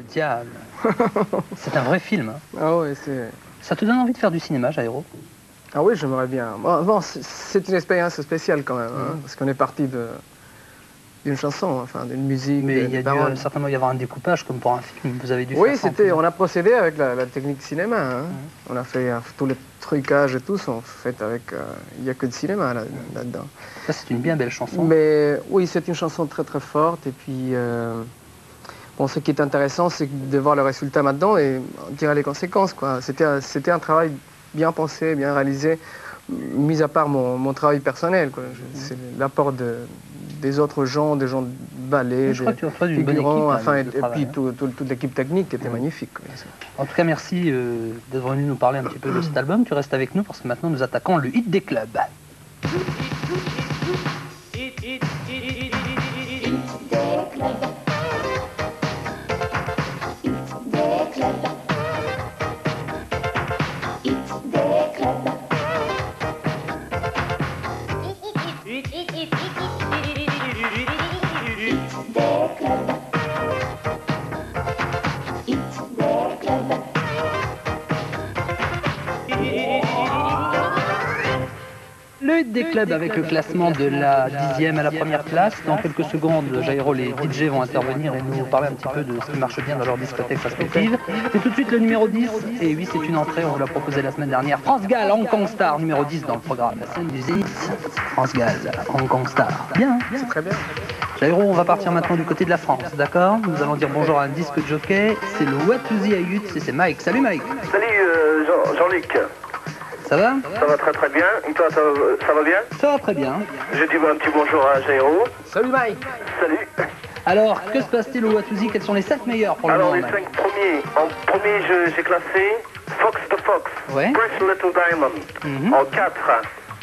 diable. C'est un vrai film. Hein. Ah ouais, c'est... Ça te donne envie de faire du cinéma, Jairo? Ah oui, j'aimerais bien. Bon, c'est une expérience spéciale quand même, hein, parce qu'on est parti d'une chanson, enfin d'une musique. Mais il y a dû certainement y avoir un découpage comme pour un film. Vous avez dû faire ça. Oui, on a procédé avec la technique cinéma. Hein. On a fait tous les trucages et tout sont faits avec. Il n'y a que de cinéma là-dedans. Ça, c'est une bien belle chanson. Mais oui, c'est une chanson très très forte. Et puis, bon, ce qui est intéressant, c'est de voir le résultat maintenant et en tirer les conséquences, quoi. C'était un travail bien pensé, bien réalisé, mis à part mon travail personnel, quoi. C'est l'apport des autres gens, des gens de ballet, des figurants, enfin, et puis toute l'équipe technique qui était magnifique. Quoi. En tout cas, merci d'être venu nous parler un petit peu de cet album. Tu restes avec nous parce que maintenant nous attaquons le hit des clubs. Le hit des clubs avec le classement de la 10e à la première place. Dans quelques secondes, Jairo, les DJ vont intervenir et nous parler un petit peu de ce qui marche bien dans leur discothèque respective. Et tout de suite le numéro 10, et oui c'est une entrée, on vous l'a proposé la semaine dernière. France Gall, Hong Kong Star, numéro 10 dans le programme. La scène du Zénith, France Gall, Hong Kong Star. Bien, c'est très bien. Jairo, on va partir maintenant du côté de la France, d'accord? Nous allons dire bonjour à un disque jockey, c'est le Watusi Ayut, c'est Mike. Salut Mike. Salut Jean-Luc. Ça va? Ça va très très bien. Et toi, ça va bien? Ça va très bien. Je dis un petit bonjour à Jairo. Salut Mike. Salut. Alors, que se passe-t-il au Watusi? Quels sont les 5 meilleurs pour le moment? Alors, les 5 premiers. En premier, j'ai classé Fox the Fox, ouais. Precious Little Diamond. En 4,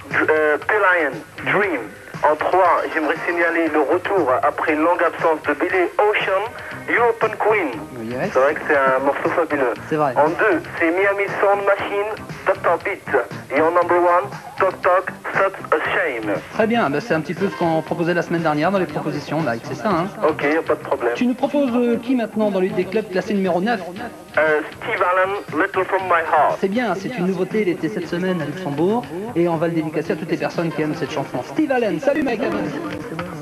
P-Lion, Dream. En 3, j'aimerais signaler le retour après une longue absence de Billy Ocean, European Queen. Yes. C'est vrai que c'est un morceau fabuleux. C'est vrai. En 2, c'est Miami Sound Machine, Dr. Beat. Et en number 1, Talk Talk, Such a Shame. Très bien, ben c'est un petit peu ce qu'on proposait la semaine dernière dans les propositions, Mike, c'est ça, hein? Ok, pas de problème. Tu nous proposes qui maintenant dans l'une des clubs classé numéro 9? Steve Allen, Little From My Heart. C'est bien, c'est une nouveauté, il était cette semaine à Luxembourg et on va le dédicacer à toutes les personnes qui aiment cette chanson. Steve Allen, salut Mike.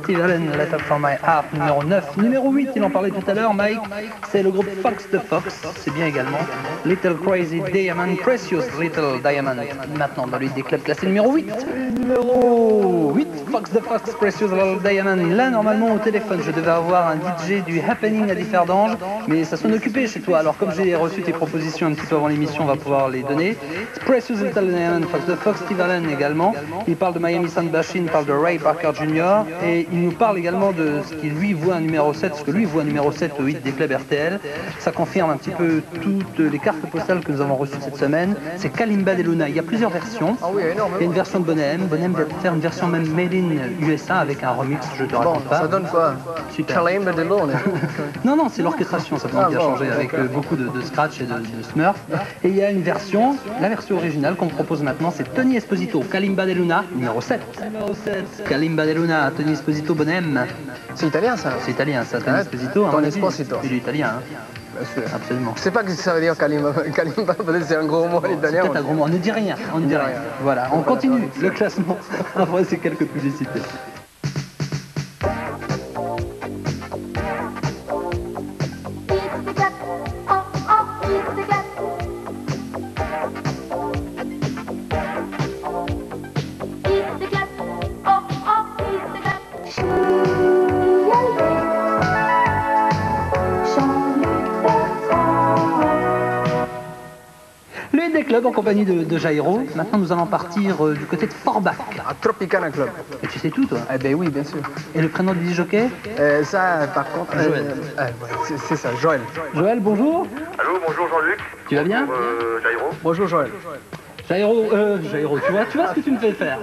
Steve Allen, Little From My Heart, numéro 9. Numéro 8, il en parlait tout à l'heure, Mike, c'est le groupe Fox the Fox, c'est bien également. Little Crazy Diamond, Precious Little Diamond. Maintenant dans l'une des clubs classé numéro 8. Numéro 8, Fox the Fox, Precious Little Diamond. Là, normalement, au téléphone, je devais avoir un DJ du Happening à Differdange, mais ça s'en occupait chez toi. Alors, comme j'ai reçu tes propositions un petit peu avant l'émission, on va pouvoir les donner. Precious Little Diamond, Fox the Fox, Steve Allen également. Il parle de Miami Sound Machine, il parle de Ray Parker Jr. Et il nous parle également de ce qu'il lui voit un numéro 7, ce que lui voit un numéro 7 au hit des clubs RTL. Ça confirme un petit peu toutes les cartes postales que nous avons reçues cette semaine. C'est Kalimba de Luna. Il y a plusieurs versions. Ah oui, énormément. Il y a une version de Bonnet M. Bonnet M va faire une version même made in USA avec un remix, je te raconte pas. Ça donne quoi? Super. Kalimba de Luna. Non, c'est l'orchestration, ça a changé avec beaucoup de scratch et de smurf. Et il y a une version, la version originale qu'on propose maintenant, c'est Tony Esposito, Kalimba de Luna, numéro 7. Numéro 7. Kalimba de Luna, Tony Esposito, Bonnet M. C'est italien ça? C'est italien ça, Tony Esposito. Tony Esposito. Il est italien, hein. Bien sûr. Absolument. Je sais pas ce que ça veut dire Kalimba. Kalimba, peut-être c'est un gros mot en italien. C'est peut-être un gros mot, on ne dit rien. On ne dit rien. Voilà, on continue le classement après ces quelques publicités. Des clubs en compagnie de Jairo. Maintenant, nous allons partir du côté de Forbach. À Tropicana Club. Et tu sais tout, toi? Eh ben oui, bien sûr. Et le prénom du jockey? Ça, par contre... Joël. C'est ça, Joël. Joël, bonjour. Allô, bonjour Jean-Luc. Tu vas bien? Jairo. Bonjour Joël. Jairo, tu vois ce que tu me fais faire.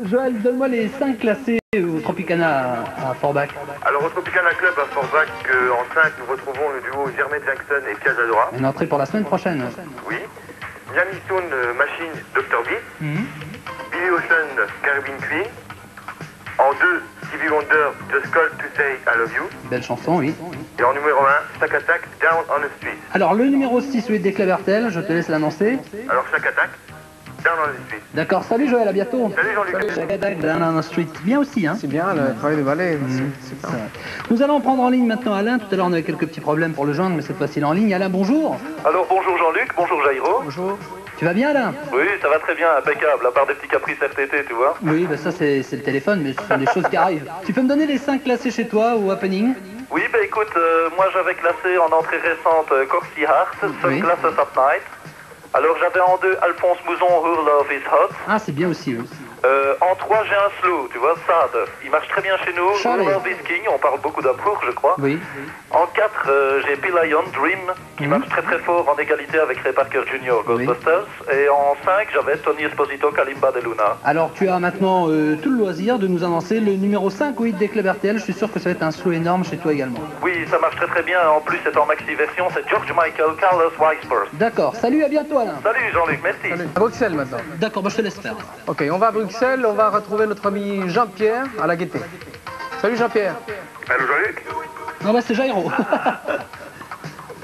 Joël, donne-moi les 5 classés au Tropicana à Forbach. Alors au Tropicana Club à Forbach, en 5, nous retrouvons le duo Jermaine Jackson et Pia Zadora. Une entrée pour la semaine prochaine. Oui. Miami Sound Machine, Dr. Beat. Billy Ocean, Caribbean Queen. En 2, Steve Stevie Wonder, Just Call to Say I Love You. Belle chanson, oui. Et en numéro 1, Shack Attack, Down on the Street. Alors, le numéro 6, oui, des Clavertel, je te laisse l'annoncer. Alors Shack Attack, Down on the Street. D'accord, salut Joël, à bientôt. Salut Jean-Luc. Shack Attack, Down on the Street. Bien aussi, hein. C'est bien le travail de ballet. C'est C'est vrai. Nous allons prendre en ligne maintenant Alain. Tout à l'heure, on avait quelques petits problèmes pour le joindre, mais cette fois-ci, il est en ligne. Alain, bonjour. Alors bonjour Jean-Luc, bonjour Jairo. Bonjour. Tu vas bien, Alain? Oui, ça va très bien, impeccable, à part des petits caprices RTT, tu vois. Oui, bah ça, c'est le téléphone, mais ce sont des choses qui arrivent. Tu peux me donner les 5 classés chez toi au happening? Oui, bah écoute, moi j'avais classé en entrée récente Corsi Heart, Sunglasses at Night. Alors j'avais en 2 Alphonse Mouzon, Her Love is Hot. Ah, c'est bien aussi, oui. En 3 j'ai un slow, tu vois, Sad. Il marche très bien chez nous, Charlie. Her Love is King, on parle beaucoup d'amour je crois. Oui. En 4 j'ai P-Lion, Dream, qui marche très très fort en égalité avec Ray Parker Jr., Ghostbusters. Et en 5 j'avais Tony Esposito, Kalimba de Luna. Alors, tu as maintenant tout le loisir de nous annoncer le numéro 5, oui, des Club RTL. Je suis sûr que ça va être un slow énorme chez toi également. Oui, ça marche très très bien, en plus c'est en maxi version, c'est George Michael, Carlos Weisberg. D'accord, salut, à bientôt, Alain. Salut Jean-Luc, merci. À Bruxelles maintenant. D'accord, bah, je te laisse faire. Ok, on va à Bruxelles, on va retrouver notre ami Jean-Pierre à la Gaîté. Salut Jean-Pierre. Allô Jean-Luc. Non, bah, c'est Jairo.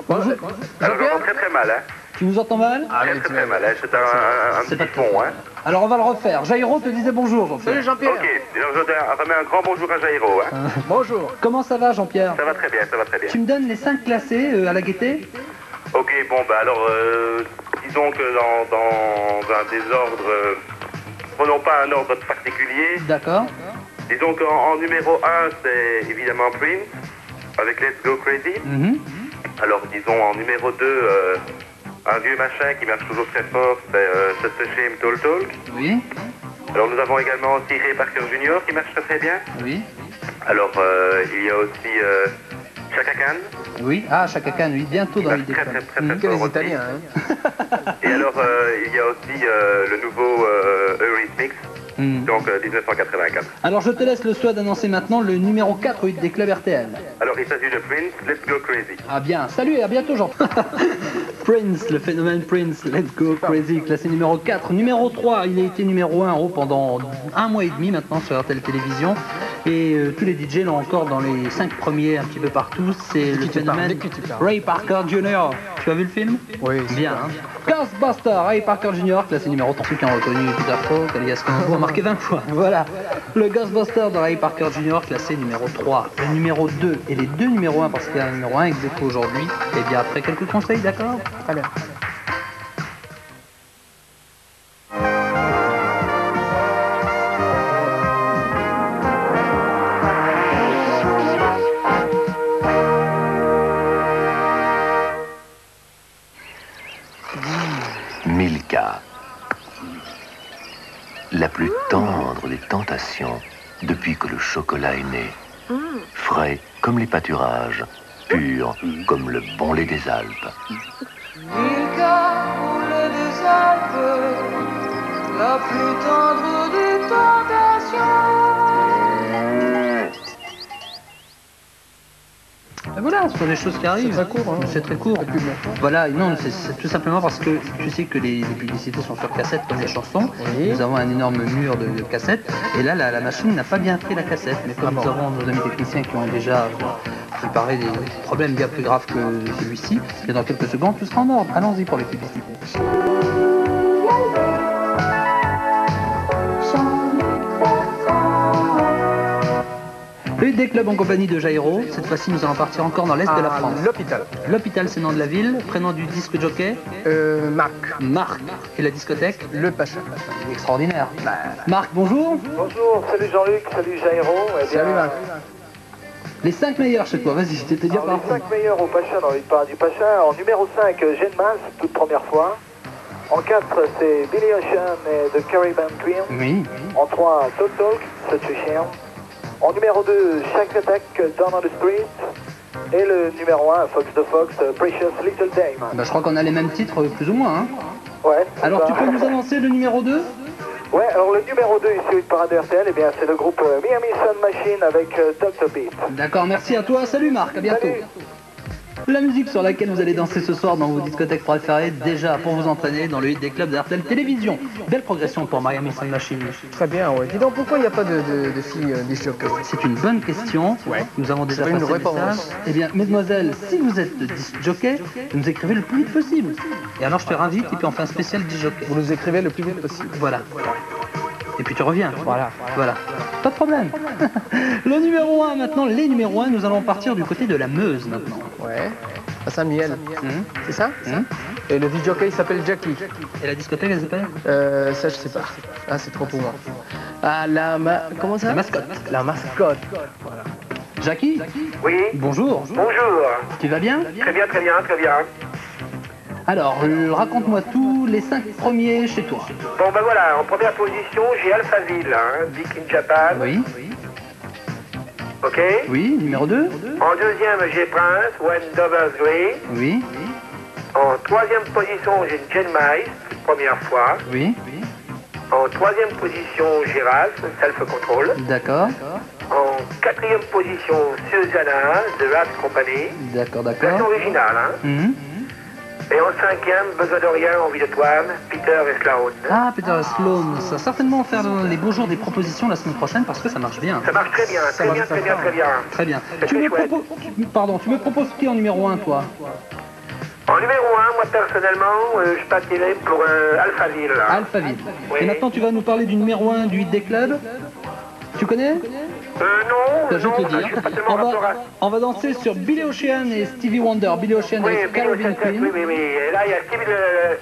Bonjour. Alors j'entends Jean-Pierre. très très mal, hein. Tu nous entends mal? Très mal, hein. C'est un C'est petit pas pont, hein. Alors, on va le refaire. Jairo te disait bonjour, Jean-Pierre. Salut Jean-Pierre. Ok, alors je remets un grand bonjour à Jairo, hein. Bonjour. Comment ça va, Jean-Pierre? Ça va très bien, ça va très bien. Tu me donnes les 5 classés à la Gaîté? Ok, bon bah alors, disons que dans un désordre, prenons pas un ordre particulier. D'accord. Disons qu'en numéro 1, c'est évidemment Prince, avec Let's Go Crazy. Mhm. Alors disons en numéro 2, un vieux machin qui marche toujours très fort, c'est Just a Shame Tall Talk. Oui, Alors nous avons également aussi Ray Parker Jr. qui marche très très bien. oui, Alors il y a aussi Chaka Khan, oui. Ah, Chaka Khan, oui, bientôt qui dans marche l'idée. très très très très Que fort les aussi. Italiens, hein. Et alors il y a aussi le nouveau Eurythmics, donc 1984. Alors, je te laisse le soin d'annoncer maintenant le numéro 4 des clubs RTL. Alors il s'agit de Prince, Let's Go Crazy. Ah bien, salut et à bientôt Jean. Prince, le phénomène Prince, Let's Go Crazy, classé numéro 4. Numéro 3, il a été numéro 1 pendant 1 mois et demi maintenant sur RTL Télévision. Et tous les DJ l'ont encore dans les 5 premiers un petit peu partout. C'est le phénomène Ray Parker Jr. Tu as vu le film? Oui. Bien, hein. Ghostbusters, Ray Parker Jr., classé numéro 3. Ceux qui ont reconnu Peter Falk, alias Columbo, a marqué 20 points. Voilà. Le Ghostbuster de Ray Parker Jr., classé numéro 3. Le numéro 2 et les deux numéros 1, parce qu'il y a un numéro 1 ex aequo aujourd'hui. Et bien après quelques conseils, d'accord? Très bien. Milka, la plus tendre des tentations depuis que le chocolat est né. Frais comme les pâturages, pur comme le bon lait des Alpes. Milka, au lait des Alpes, la plus tendre des tentations. Et voilà, ce sont des choses qui arrivent. C'est très court, hein. C'est très court. Voilà, non, c'est tout simplement parce que tu sais que les publicités sont sur cassette comme les chansons. Oui. Nous avons un énorme mur de cassettes. Et là, la machine n'a pas bien pris la cassette. Mais comme nous avons nos amis techniciens qui ont déjà préparé des problèmes bien plus graves que celui-ci, et dans quelques secondes, tout sera en ordre. Allons-y pour les publicités. Le des clubs en compagnie de Jairo. Cette fois-ci, nous allons partir encore dans l'est de la France. L'hôpital. L'hôpital, c'est le nom de la ville. Prénom du disque jockey, Marc. Marc. Et la discothèque, Le Pacha. extraordinaire. Marc, bonjour. Bonjour, salut Jean-Luc, salut Jairo. Eh bien, Salut Marc. Les 5 meilleurs chez toi, vas-y, je t'ai dit alors, par les 5 meilleurs au Pacha dans l'histoire du Pacha. En numéro 5, Gene Mas, toute première fois. En 4, c'est Billy Ocean et The Caribbean Dream. Oui. En 3, Talk Talk, Such a Shame. En numéro 2, Shack Attack, Down on the Street. Et le numéro 1, Fox the Fox, Precious Little Dame. Bah, je crois qu'on a les mêmes titres, plus ou moins. Hein. Ouais. c'est Alors, ça. tu peux nous annoncer le numéro 2? Ouais, alors le numéro 2 ici au Parade RTL, eh bien c'est le groupe Miami Sun Machine avec Dr Beat. D'accord, merci à toi. Salut Marc, à bientôt. Salut. La musique sur laquelle vous allez danser ce soir dans vos discothèques préférées, déjà pour vous entraîner dans le hit des clubs d'RTL Télévision. Belle progression pour Miami Sound Machine. Très bien, ouais. Dis donc, pourquoi il n'y a pas de filles disc jockey? C'est une bonne question. Ouais. Nous avons déjà C'est passé une le réponse. message. Eh bien, mesdemoiselles, si vous êtes disc jockey, vous nous écrivez le plus vite possible. Et alors je te réinvite et puis on fait un spécial disc jockey. Vous nous écrivez le plus vite possible. Voilà. Et puis tu reviens. Voilà. Voilà. Pas de problème. Le numéro 1 maintenant, les numéros 1, nous allons partir du côté de la Meuse maintenant. Ouais. À Saint-Miel. C'est ça? Hum. Et le disc jockey il s'appelle Jackie. Et la discothèque, elle s'appelle Ça, je sais pas. Ah, c'est trop pour moi. Ah, comment ça? La mascotte. La mascotte. Voilà. Jackie, Oui, bonjour. bonjour. Tu vas bien? Très bien, très bien, très bien. Alors, raconte-moi tout, les 5 premiers chez toi. Bon, ben voilà, en première position, j'ai Alphaville, hein, Big in Japan. Oui. Ok. Oui, numéro 2. En deuxième, j'ai Prince, When Dover's Grey. Oui. En troisième position, j'ai Jen Mice, première fois. Oui. En troisième position, j'ai Ralph, Self Control. D'accord. En quatrième position, Susanna, The Rat Company. D'accord, Version d'accord. originale, hein. Mhm. Et en cinquième, Besoin de rien, Envie de toi, Peter et Sloan. Ah, Peter Sloan, ça va certainement faire les beaux jours des propositions la semaine prochaine parce que ça marche bien. Ça marche très bien, Ça très marche bien, très très bien, fort. très bien. Très bien. C'est Tu me chouette. proposes... tu me proposes qui en numéro 1, toi? En numéro 1, moi personnellement, je partirais pour Alphaville. Là. Alphaville. Oui. Et maintenant, tu vas nous parler du numéro 1 du hit des clubs. Tu connais? Non, Je vais non, te le je dire. suis pas tellement rapport à... On va danser sur Billy Ocean et Stevie Wonder. Billy Ocean Oui, et Bill Carolyn Ocean, Quinn. oui, oui, oui. Et là, il y a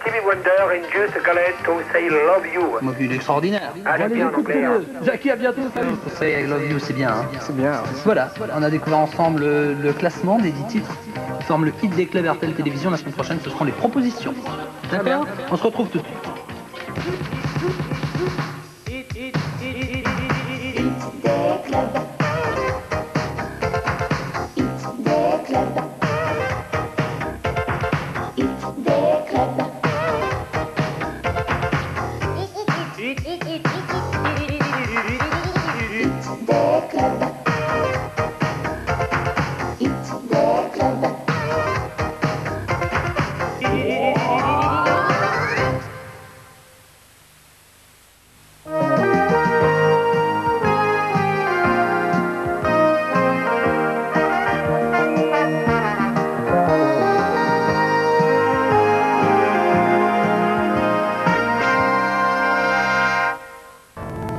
Stevie Wonder and Just Calais to Say Love You. Moi, il est extraordinaire. Ah, j'aime Allez, bien écoute l'anglais, le Jackie, à bientôt. Salut. Say I love you, c'est bien. Hein. C'est bien. Ouais. Voilà, on a découvert ensemble le classement des 10 titres qui forment le hit des clubs RTL Télévision. La semaine prochaine, ce seront les propositions. D'accord? On se retrouve tout de suite.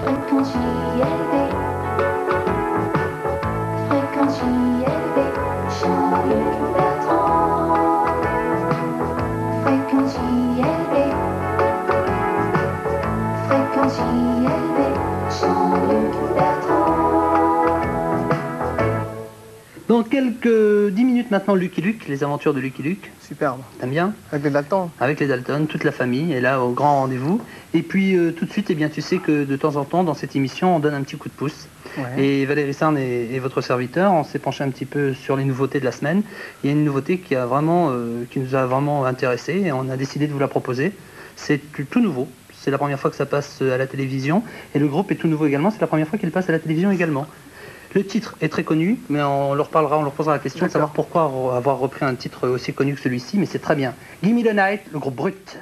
Fréquence JLB, fréquence JLB, Jean-Luc Bertrand. Fréquence JLB, fréquence JLB, Jean-Luc Bertrand. Dans quelques 10 minutes maintenant, Lucky Luke, les aventures de Lucky Luke. Superbe. T'aimes bien? Avec les Dalton. Avec les Dalton, toute la famille est là au grand rendez-vous. Et puis tout de suite, eh bien, tu sais que de temps en temps, dans cette émission, on donne un petit coup de pouce. Ouais. Et Valérie Sarne et votre serviteur, on s'est penché un petit peu sur les nouveautés de la semaine. Il y a une nouveauté qui nous a vraiment intéressés et on a décidé de vous la proposer. C'est tout nouveau. C'est la première fois que ça passe à la télévision. Et le groupe est tout nouveau également. C'est la première fois qu'il passe à la télévision également. Le titre est très connu, mais on leur posera la question de savoir pourquoi avoir repris un titre aussi connu que celui-ci, mais c'est très bien. Gimme the Night, le groupe Brut.